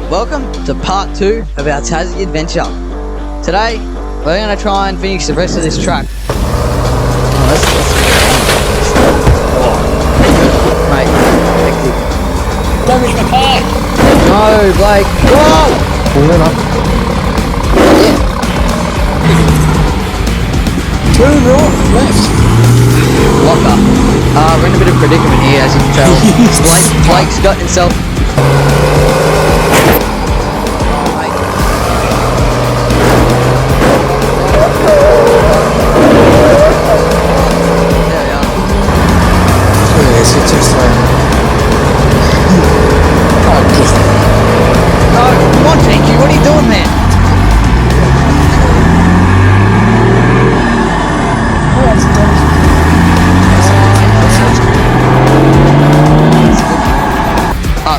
Welcome to part 2 of our Tassie Adventure. Today, we're going to try and finish the rest of this track. Mate, hectic. Damage my car! No, Blake. Whoa! Pull it up. Yeah. Turn north, left. Locker. We're in a bit of a predicament here, as you can tell. Blake's got himself...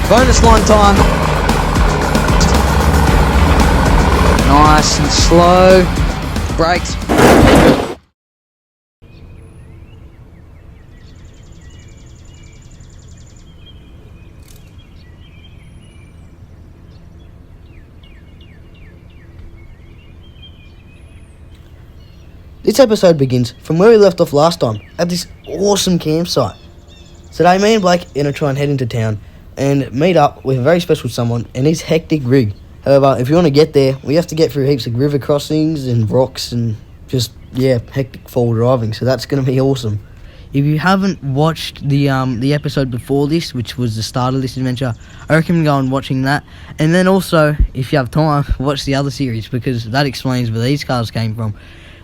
Bonus line time. Nice and slow. Brakes. This episode begins from where we left off last time, at this awesome campsite. Today me and Blake are going to try and head into town and meet up with a very special someone and his hectic rig. However, if you want to get there, we have to get through heaps of river crossings and rocks and just, hectic fall driving, so that's going to be awesome. If you haven't watched the episode before this, which was the start of this adventure, I recommend going watching that. And then also, if you have time, watch the other series, because that explains where these cars came from.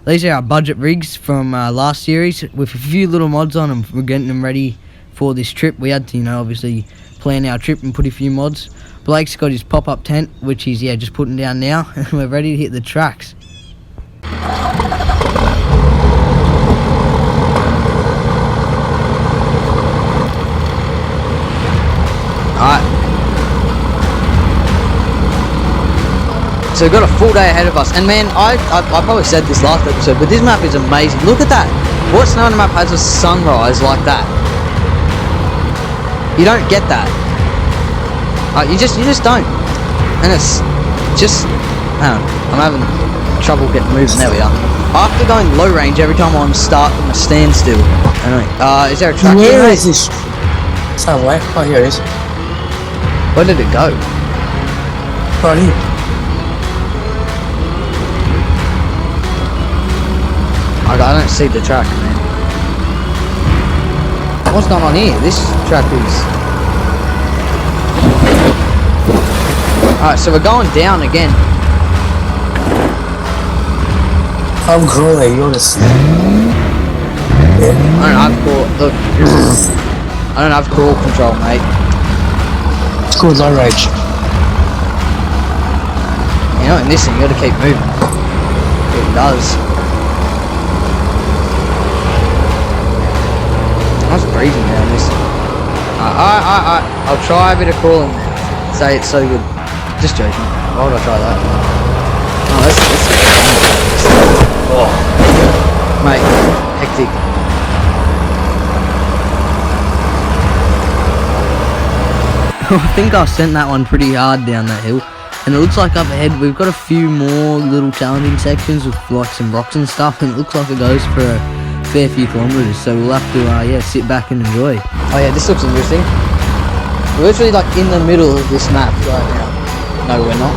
These are our budget rigs from last series, with a few little mods on them. We're getting them ready for this trip. We had to, obviously plan our trip and put a few mods. Blake's got his pop-up tent, which he's just putting down now, and we're ready to hit the tracks. Alright. So we've got a full day ahead of us, and man, I probably said this last episode, but this map is amazing. Look at that. What Snowrunner map has a sunrise like that? You don't get that. You just don't. And it's just, I'm having trouble getting moving. There we are. I have to go in low range every time I'm starting a standstill. Anyway, is there a track here? Where is this? Somewhere. Oh, here it is. Where did it go? Right here. I don't see the track, man. What's going on here? This track is... Alright, so we're going down again. I'm crawling, you're the snake. I don't have crawl... Look. I don't have crawl control, mate. It's called low range. In this thing, you gotta keep moving. It does. I was breathing down this. I'll try a bit of crawling. Say it's so good. Just joking. Why would I try that? Oh, that's oh. Mate, hectic. I think I sent that one pretty hard down that hill, and it looks like up ahead we've got a few more little challenging sections with like some rocks and stuff, and it looks like it goes for a fair few kilometres, so we'll have to sit back and enjoy. Oh yeah, this looks interesting. We're literally like in the middle of this map right now. No, we're not.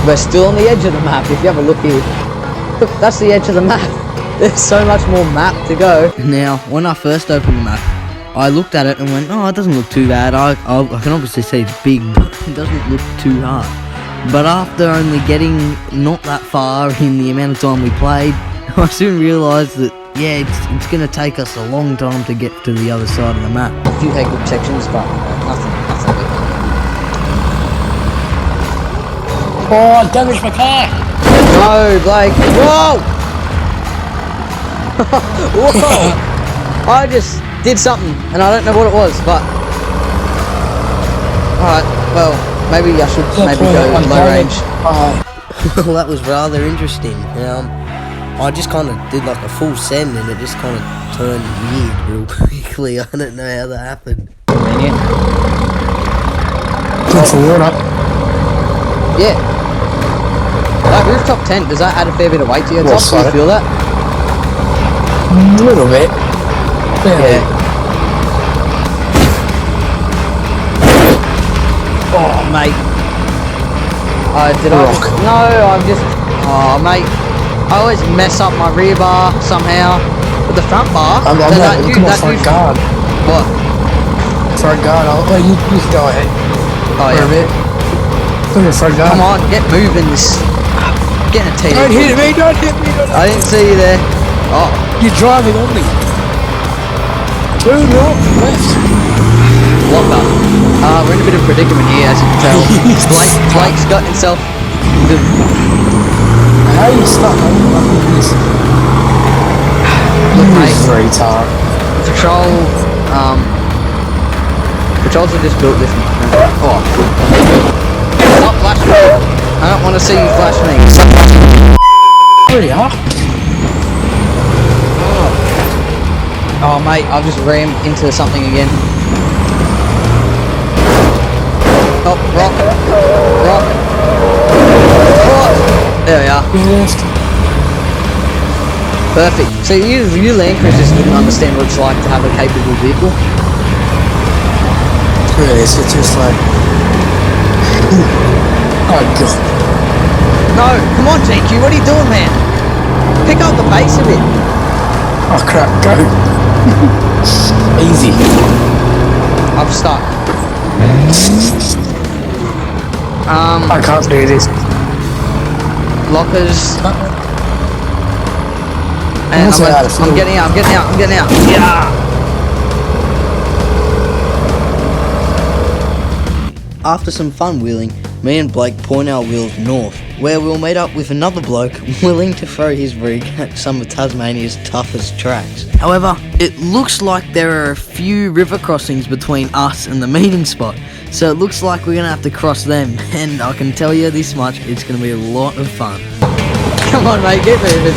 We're still on the edge of the map. If you have a look here, look, that's the edge of the map. There's so much more map to go. Now, when I first opened the map, I looked at it and went, oh, it doesn't look too bad. I can obviously see it's big, but it doesn't look too hard. But after only getting not that far in the amount of time we played, I soon realised that it's going to take us a long time to get to the other side of the map. A few hectic sections, but nothing big. Oh, I damaged my car! No, Blake. Whoa! Whoa! I just did something, and I don't know what it was, but... Alright, well, maybe I should go low range. Well, that was rather interesting. I just kind of did like a full send, and it just kind of turned weird real quickly. I don't know how that happened. Good for water. Yeah. That rooftop tent, does that add a fair bit of weight to your Well, top? Do you sorry. feel that? A little bit. Yeah. Oh, mate. Did I just... Rock. No, I'm just... Oh, mate. I always mess up my rear bar somehow. But the front bar... I'm that not looking at my front guard. What? Front guard, you can go ahead. Oh, For a yeah. bit. Look at the front guard. Come on, get moving. This... Getting a TD. Don't hit me, don't hit me, don't hit me. I didn't see you there. Oh. You're driving on me. Turn right, left. Locker. We're in a bit of a predicament here, as you can tell. Blake's got himself... How are you stuck? I don't know what this. Look, mate. Retard. Patrols have just built this... Oh. Stop flashing me. I don't want to see you flash me. There you are. Oh, mate, I've just rammed into something again. Oh, rock. There we are. Left. Perfect. So you land cruisers wouldn't understand what it's like to have a capable vehicle. Really, it's just like... Oh, God. No, come on, JQ, what are you doing, man? Pick up the pace a bit. Oh, crap, go. Easy. I'm stuck. I can't do this. Lockers. And Also out of I'm fuel. getting out. Yeah. After some fun wheeling, me and Blake point our wheels north, where we'll meet up with another bloke willing to throw his rig at some of Tasmania's toughest tracks. However, it looks like there are a few river crossings between us and the meeting spot, so it looks like we're going to have to cross them, and I can tell you this much, it's going to be a lot of fun. Come on, mate, get moving.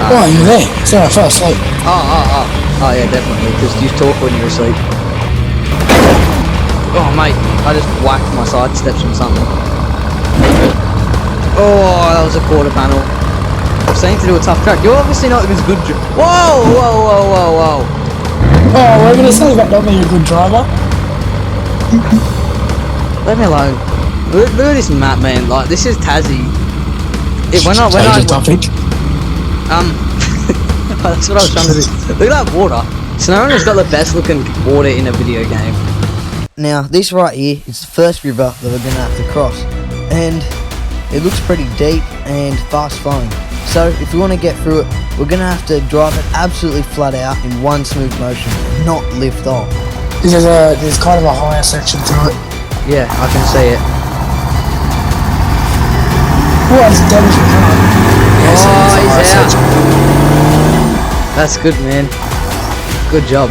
Oh, you're there. Sorry, I fell asleep. Oh, yeah, definitely, because you talk when you're asleep. Oh, mate, I just whacked my side steps on something. Oh, that was a quarter panel. I'm saying to do a tough track. You're obviously not as good. Whoa. Oh, we're going to say about not being a good driver. Let me alone. Look at this map, man. Like, this is Tassie. When I topic. that's what I was trying to do. Look at that water. Snowrunner's got the best looking water in a video game. Now, this right here is the first river that we're going to have to cross, and it looks pretty deep and fast flowing. So if we want to get through it, we're going to have to drive it absolutely flat out in one smooth motion, not lift off. There's kind of a higher section through it. Yeah, I can see it. Oh, it's damaged my car. Yeah, so there's a He's higher out. section. That's good, man. Good job.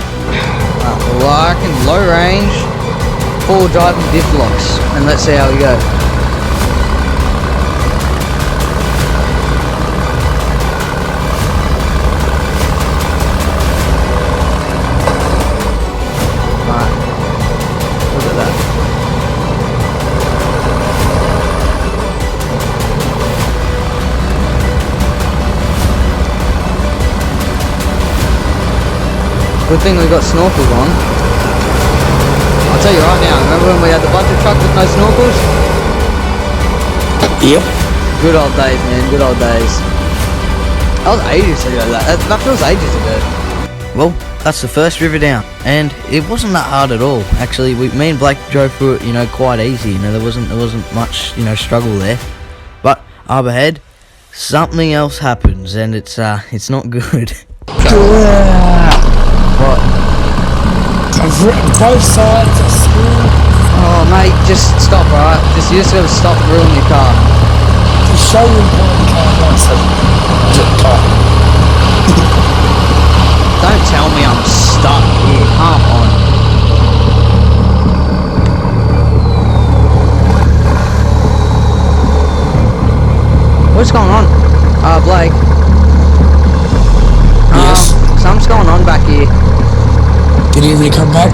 Well, I reckon low range, full driving diff locks, and let's see how we go. Right. Look at that. Good thing we got snorkels on. I'll tell you right now, remember when we had the budget truck with no snorkels? Yep. Good old days, man, good old days. That was ages ago, that feels ages ago. Well, that's the first river down, and it wasn't that hard at all. Actually, me and Blake drove through it, quite easy. There wasn't much, struggle there. But up ahead, something else happens, and it's not good. What? I've written both sides of school. Oh, mate, just stop, alright? You just gotta stop ruining your car. To show you what the car wants to Don't tell me I'm stuck here, come on. What's going on? Blake. Yes. Something's going on back here. Did he really come back?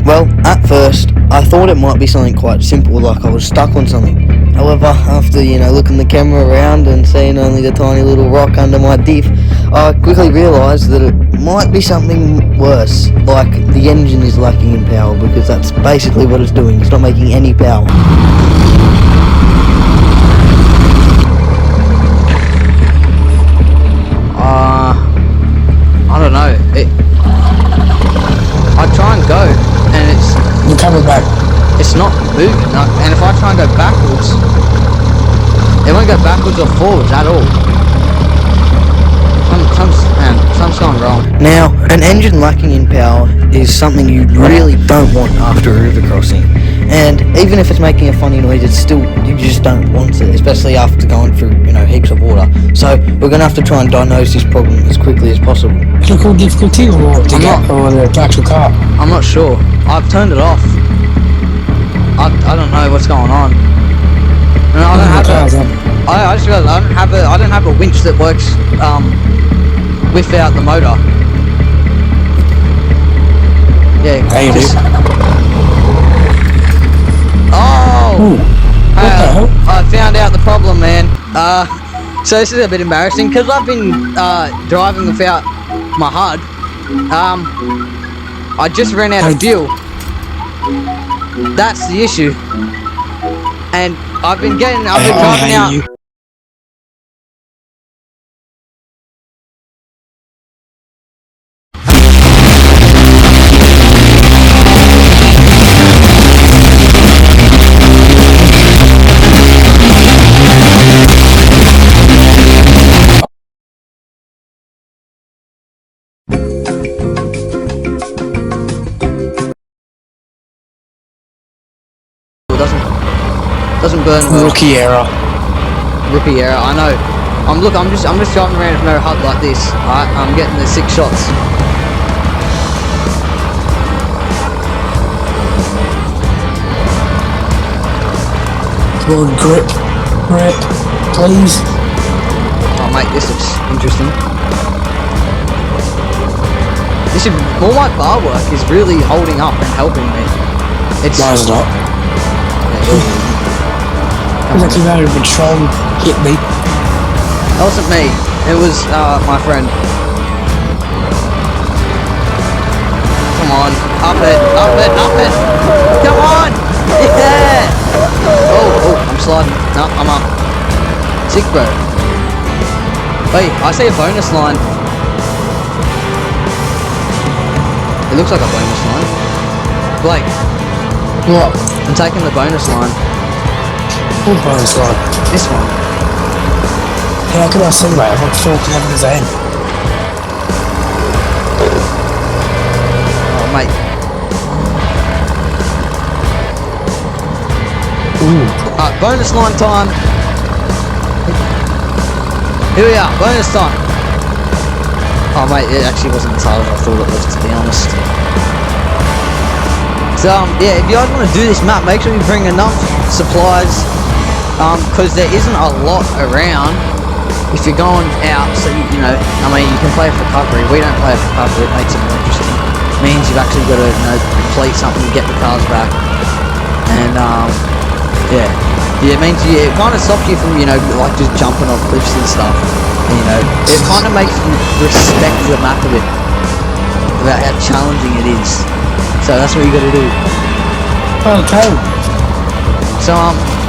Well, at first, I thought it might be something quite simple, like I was stuck on something. However, after, looking the camera around and seeing only the tiny little rock under my diff, I quickly realised that it might be something worse, like the engine is lacking in power, because that's basically what it's doing. It's not making any power. I don't know. I try and go, and You're coming back. it's not moving. And if I try and go backwards, it won't go backwards or forwards at all. Something's gone wrong. Now, an engine lacking in power is something you really don't want after a river crossing. And even if it's making a funny noise, it's still, you just don't want it, especially after going through, heaps of water. So we're going to have to try and diagnose this problem as quickly as possible. Technical difficulty or to get on the actual car? I'm not sure. I've turned it off. I don't know what's going on. No, I don't have a, I just realized I don't have a winch that works without the motor. Yeah. Hey, you do. Oh! Ooh, what the hell? I found out the problem, man. So this is a bit embarrassing because I've been driving without my HUD. I just ran out of fuel. That's the issue. And I've been driving out. Doesn't burn well. Rookie error. Rookie error, I know. I'm just driving around with no HUD like this. Alright, I'm getting the 6 shots. Come on, grip, please. Oh mate, this looks interesting. All my bar work is really holding up and helping me. It's No, it's not. Because I came out of control, hit me. That wasn't me. It was my friend. Come on, up it. Come on, yeah. Oh, I'm sliding. No, I'm up. Sick, bro. Wait, I see a bonus line. It looks like a bonus line. Blake. What? I'm taking the bonus line. What bonus line? This one. How can I see that? I'm talking over his hand. Oh, mate. Ooh. Alright, bonus line time. Here we are, bonus time. Oh, mate, it actually wasn't as hard as I thought it was, to be honest. So, yeah, if you guys want to do this map, make sure you bring enough supplies, because there isn't a lot around if you're going out, so you know, I mean, you can play for recovery. We don't play for recovery, it makes it more interesting. It means you've actually got to, complete something, get the cars back, and, yeah, it means it kind of stops you from, like just jumping off cliffs and stuff, it kind of makes you respect the map a bit, about how challenging it is. So that's what you got to do. Okay. So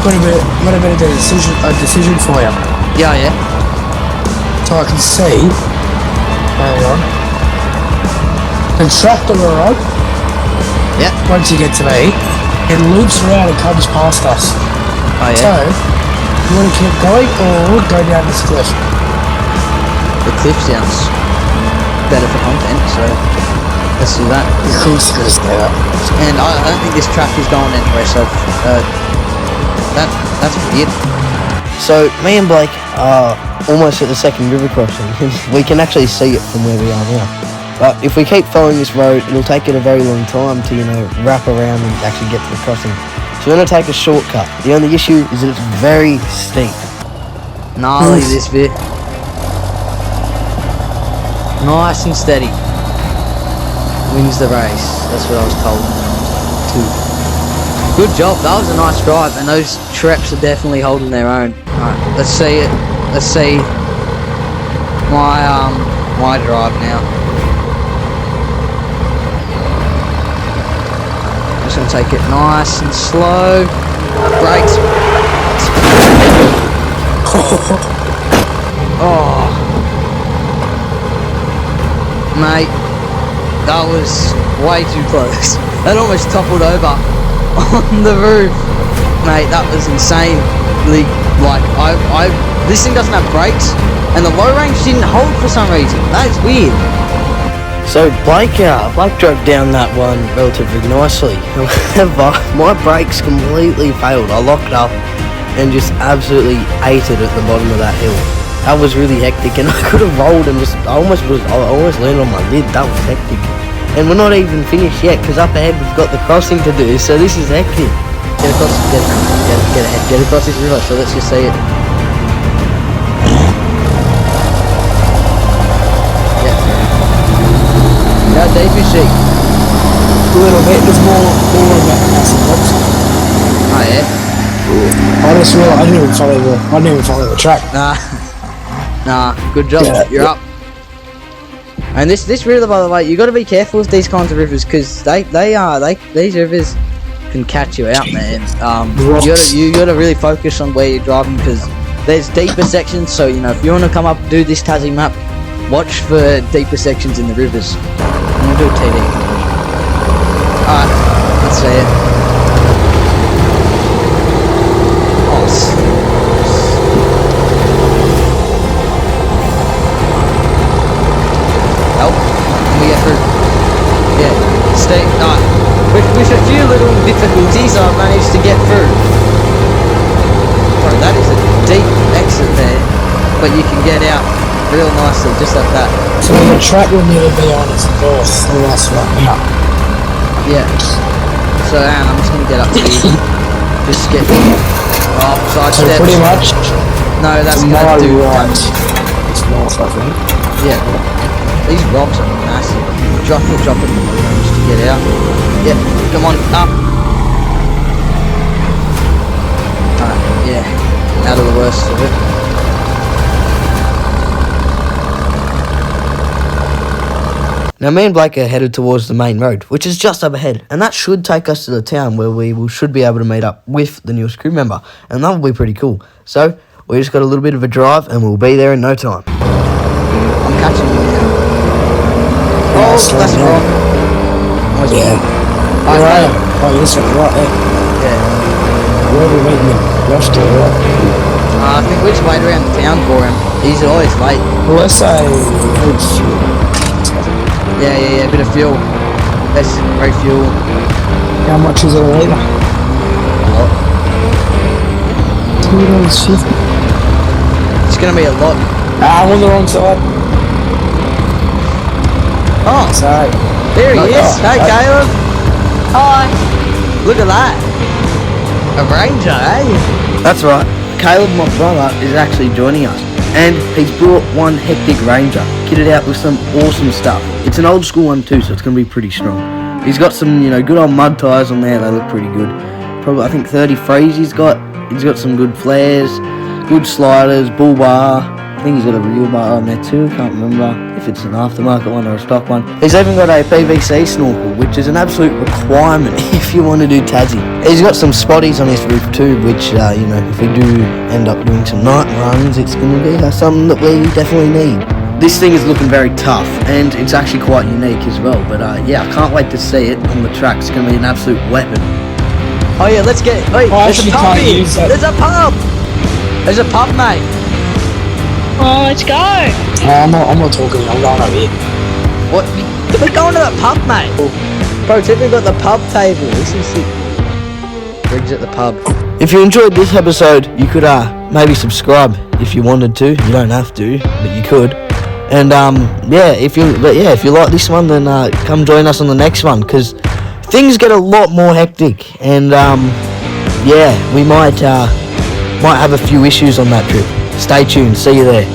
Got a bit of a decision for you. yeah. So I can see. Hang on. The tractor we're on. Yeah. Once you get to me, it loops around and comes past us. Oh yeah. So, you want to keep going or go down this cliff? The cliff sounds better for content, so let's do that. Of course you're gonna say that. And I don't think this track is going anywhere, so that's weird. So me and Blake are almost at the second river crossing. We can actually see it from where we are now. But if we keep following this road, it'll take it a very long time to, wrap around and actually get to the crossing. So we're going to take a shortcut. The only issue is that it's very steep. Gnarly this bit. Nice and steady. Wins the race. That's what I was told too. Good job. That was a nice drive, and those Treps are definitely holding their own. Alright, let's see it. Let's see my drive now. Just gonna take it nice and slow. Brakes. Oh, mate, that was way too close. That almost toppled over on the roof, mate. That was insanely, like, this thing doesn't have brakes, and the low range didn't hold for some reason. That is weird. So Blake drove down that one relatively nicely. However, my brakes completely failed. I locked up and just absolutely ate it at the bottom of that hill. That was really hectic, and I could have rolled and I almost landed on my lid. That was hectic. And we're not even finished yet, because up ahead we've got the crossing to do, so this is hectic. Get across this river, so let's just see it. How deep is she? A little bit. There's more about Tassie box. Oh yeah? I just realised I didn't even follow the track. Nah, good job. Yeah, You're up. And this river, by the way, you got to be careful with these kinds of rivers, because these rivers can catch you out, man. You got to really focus on where you're driving, because there's deeper sections. So you know, if you want to come up and do this Tassie map, watch for deeper sections in the rivers. I'm gonna do a TD. Alright, let's see it. Help. Can we get through? Yeah. Stay. With a few little difficulties, I've managed to get through. Bro, that is a deep exit there, but you can get out real nicely, just like that. So the track will nearly be on its north, the last one out. Yeah. So I'm just gonna get up to you. Just get side So steps. pretty much. No, that's gonna do. Right. It's north, I think. Yeah. These rocks are massive. Drop it just to get out. Yep. Come on, up. Alright, yeah. Out of the worst of it. Now me and Blake are headed towards the main road, which is just up ahead, and that should take us to the town where should be able to meet up with the newest crew member, and that will be pretty cool. So we just got a little bit of a drive, and we'll be there in no time. I'm catching you now. Yeah, Oh, that's wrong. Yeah. Right. Oh, this one, right there. Yeah. Where are we meeting him? Left or right? I think we just wait around the town for him. He's always late. Well, let's say... Yeah, a bit of fuel. Let's refuel. How much is it a litre? A lot. $2.50. It's gonna be a lot. I'm on the wrong side. Oh, Sorry. there he is. Hey, Caleb. Hi. Look at that. A Ranger, eh? That's right. Caleb, my brother, is actually joining us, and he's brought one hectic Ranger, kitted out with some awesome stuff. It's an old school one too, so it's going to be pretty strong. He's got some, good old mud tyres on there. They look pretty good. Probably, I think 33s he's got. He's got some good flares, good sliders, bull bar. I think he's got a real bar on there too. Can't remember if it's an aftermarket one or a stock one. He's even got a PVC snorkel, which is an absolute requirement if you want to do Tassie. He's got some spotties on his roof too, which, if we do end up doing some night runs, it's going to be something that we definitely need. This thing is looking very tough, and it's actually quite unique as well. But I can't wait to see it on the track. It's going to be an absolute weapon. Oh yeah, let's get it. Wait, there's a pub here. There's a pub. There's a pub, mate. Oh, let's go. I'm not talking. I'm going over here. What? We're going to the pub, mate. Bro, Tiffany got the pub table. This is sick. Rigs at the pub. If you enjoyed this episode, you could maybe subscribe if you wanted to. You don't have to, but you could. And if you like this one, then come join us on the next one, because things get a lot more hectic, and we might have a few issues on that trip. Stay tuned. See you there.